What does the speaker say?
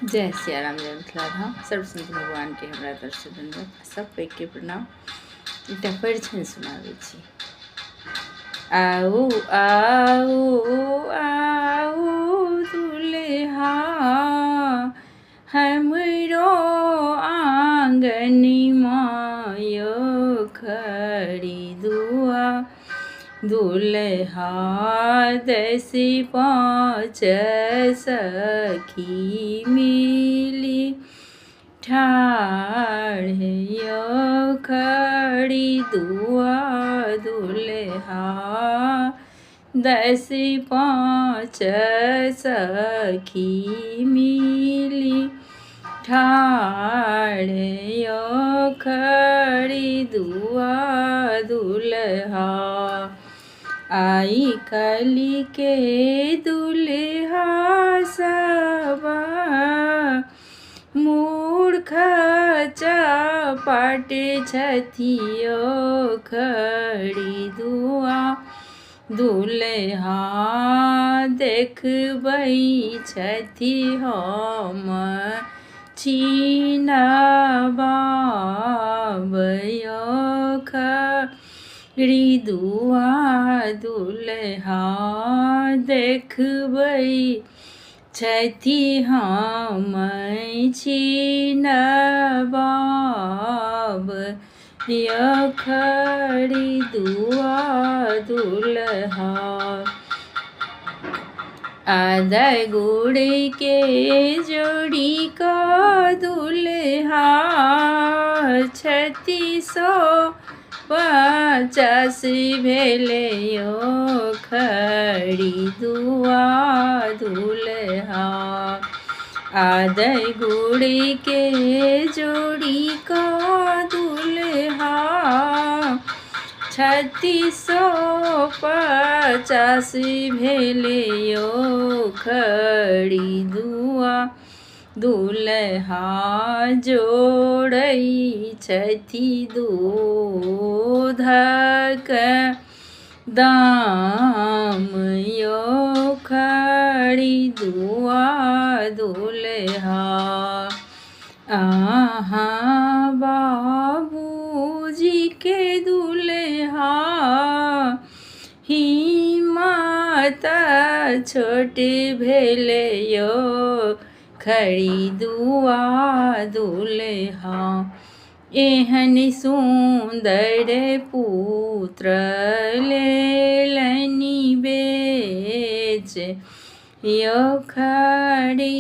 जय सिया राम, जय मिथिलाधाम। सर्वसंत भगवान के हमरा तरफ से दंडवत, सब पैघ के प्रणाम। एकटा परिछन सुनाबै छी। आऊ आऊ आऊ दुल्हा हमरो आंगनमा यो खड़ी दुआ। दुल्हा 10 5 सखी मिली ठाढ़ यो खड़ी दुआ। दुल्हा 10 5 सखी मिली ठाढ़ यो खड़ी दुआ। दुल्हा आई काली के दुल्हा सब मूर्ख चपाट छथियो खड़ी दुआ। दुल्हा देखबै छथि हम छीनबाब यो खड़ी दुआ। दुल्हा देखबै छथि हम छीनबाब यो खड़ी दुआ। दुल्हा आधा गुड़ के जोड़ी का दुल्हा 3650 भेले यो खड़ी दुआ। दुल्हा आधा गुड़ के जोड़ी का दुल्हा 3650 भेले यो खड़ी दुआ। दुल्हा जोड़ै छथि दूधक दाम यो खड़ी दुआ। दुल्हा अहाँ बाबूजी के दुल्हा हिम्मत छोट भेले यो खड़ी दुआ। दुल्हा एहन सुंदर पुत्र लेलनि बेच यो खड़ी